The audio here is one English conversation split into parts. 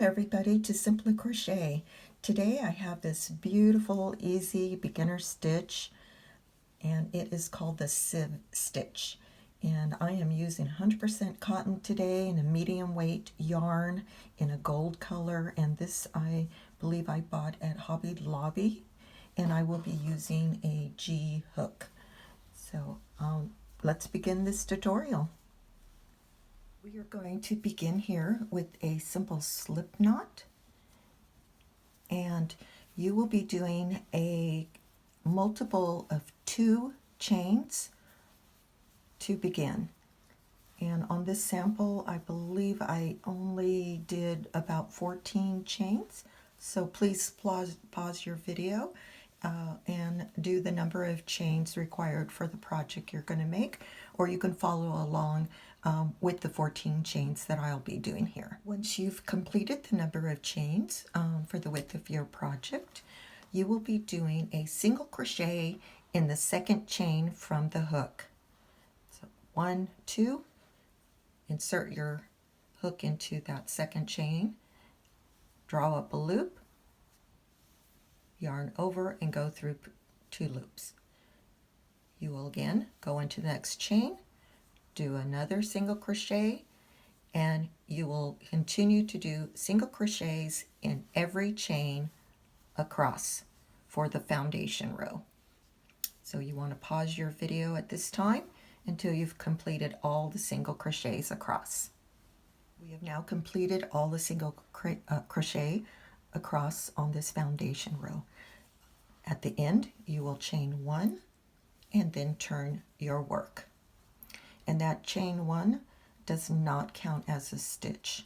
everybody to Simply Crochet. Today I have this beautiful, easy beginner stitch, and it is called the Sieve Stitch. And I am using 100% cotton today in a medium weight yarn in a gold color, and this I believe I bought at Hobby Lobby, and I will be using a G hook. So let's begin this tutorial. We are going to begin here with a simple slip knot, and you will be doing a multiple of 2 chains to begin. And on this sample, I believe I only did about 14 chains, so please pause your video and do the number of chains required for the project you're going to make, or you can follow along with the 14 chains that I'll be doing here. Once you've completed the number of chains for the width of your project, you will be doing a single crochet in the second chain from the hook. So 1, 2, insert your hook into that second chain, draw up a loop, yarn over and go through 2 loops. You will again go into the next chain, do another single crochet, and you will continue to do single crochets in every chain across for the foundation row. So you want to pause your video at this time until you've completed all the single crochets across. We have now completed all the single crochet across on this foundation row. At the end, you will chain 1 and then turn your work. And that chain 1 does not count as a stitch,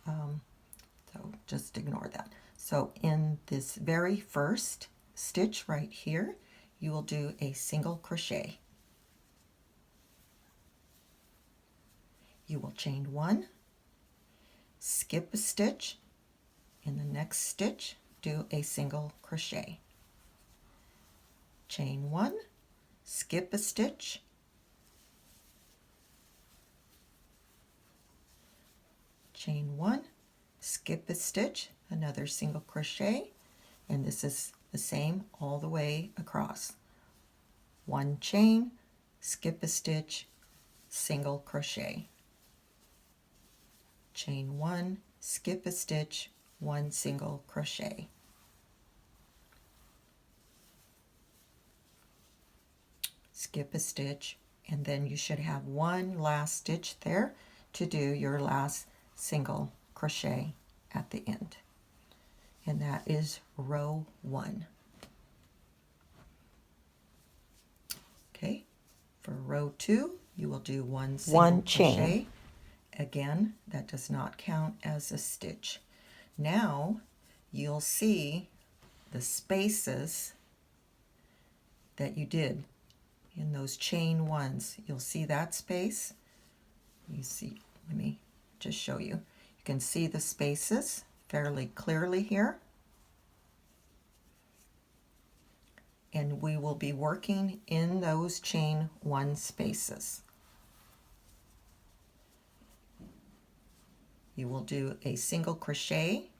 so just ignore that. So in this very first stitch right here, you will do a single crochet. You will chain 1, skip a stitch, in the next stitch do a single crochet. Chain 1, skip a stitch, chain 1, skip a stitch, another single crochet, and this is the same all the way across. 1 chain, skip a stitch, single crochet. Chain 1, skip a stitch, 1 single crochet. Skip a stitch, and then you should have 1 last stitch there to do your last single crochet at the end, and that is row 1. Okay, for row 2 you will do 1 single crochet. Again, that does not count as a stitch. Now you'll see the spaces that you did in those chain 1s. You'll see that space. You see, let me just show you. You can see the spaces fairly clearly here. And we will be working in those chain 1 spaces. You will do a single crochet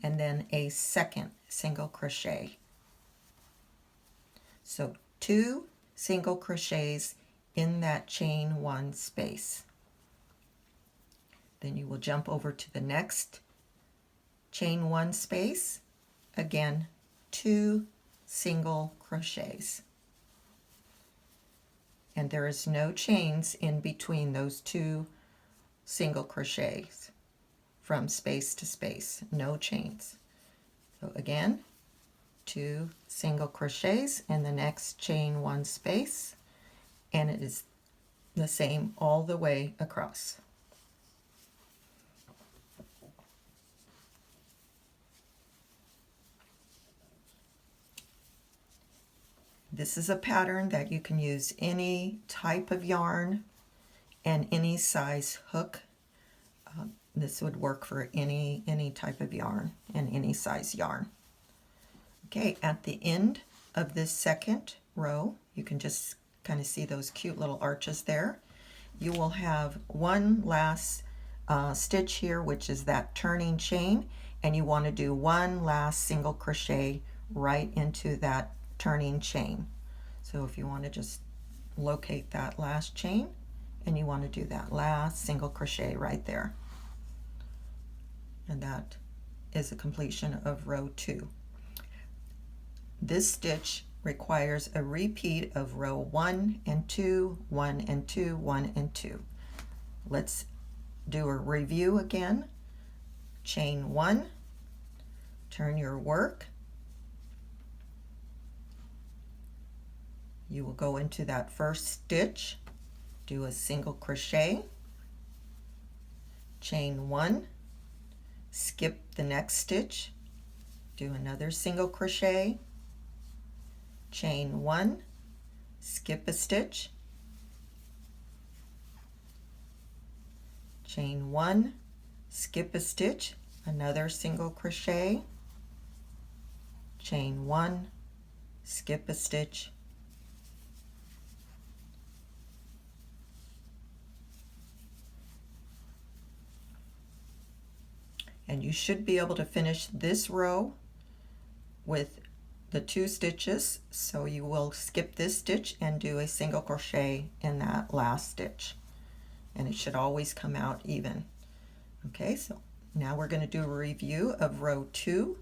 and then a second single crochet. So 2 single crochets in that chain 1 space. Then you will jump over to the next chain 1 space. Again, 2 single crochets. And there is no chains in between those 2 single crochets from space to space, no chains. So again, 2 single crochets in the next chain 1 space, and it is the same all the way across. This is a pattern that you can use any type of yarn and any size hook. This would work for any type of yarn and any size yarn. Okay, at the end of this second row, you can just kind of see those cute little arches there. You will have 1 last stitch here, which is that turning chain, and you want to do one last single crochet right into that turning chain. So if you want to just locate that last chain, and you want to do that last single crochet right there. And that is the completion of row 2. This stitch requires a repeat of row 1 and 2, 1 and 2, 1 and 2. Let's do a review again. Chain 1, turn your work. You will go into that first stitch, do a single crochet, chain 1, skip the next stitch, do another single crochet, chain 1, skip a stitch, chain 1, skip a stitch, another single crochet, chain 1, skip a stitch, and you should be able to finish this row with the 2 stitches. So you will skip this stitch and do a single crochet in that last stitch, and it should always come out even. Okay, so now we're going to do a review of row 2,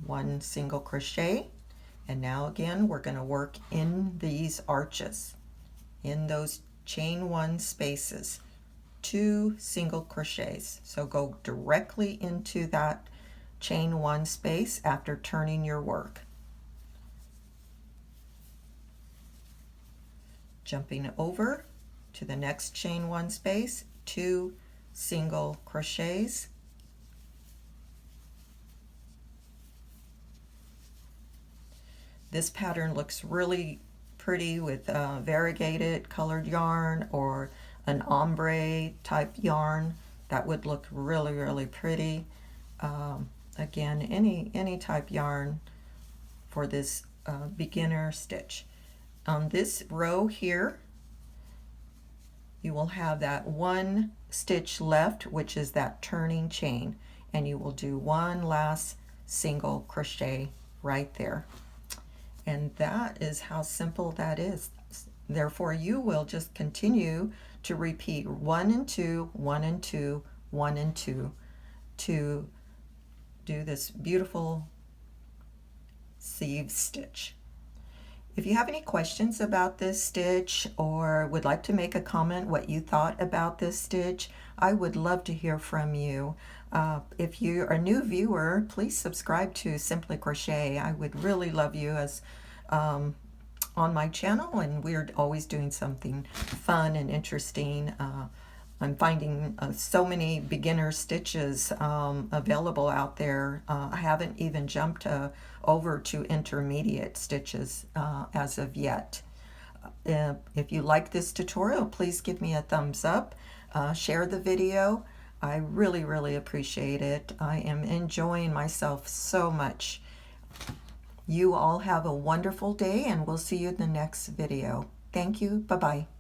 1 single crochet, and now again we're going to work in these arches, in those chain 1 spaces, 2 single crochets. So go directly into that chain 1 space after turning your work. Jumping over to the next chain 1 space, 2 single crochets, this pattern looks really pretty with variegated colored yarn or an ombre type yarn. That would look really pretty. Again, any type yarn for this beginner stitch. On this row here, you will have that 1 stitch left, which is that turning chain, and you will do 1 last single crochet right there. And that is how simple that is. Therefore, you will just continue to repeat 1 and 2, 1 and 2, 1 and 2 to do this beautiful sieve stitch. If you have any questions about this stitch or would like to make a comment what you thought about this stitch, I would love to hear from you. If you're a new viewer, please subscribe to Simply Crochet. I would really love you as on my channel, and we're always doing something fun and interesting. I'm finding so many beginner stitches available out there. I haven't even jumped over to intermediate stitches as of yet. If you like this tutorial, please give me a thumbs up. Share the video. I really appreciate it. I am enjoying myself so much. You all have a wonderful day, and we'll see you in the next video. Thank you. Bye-bye.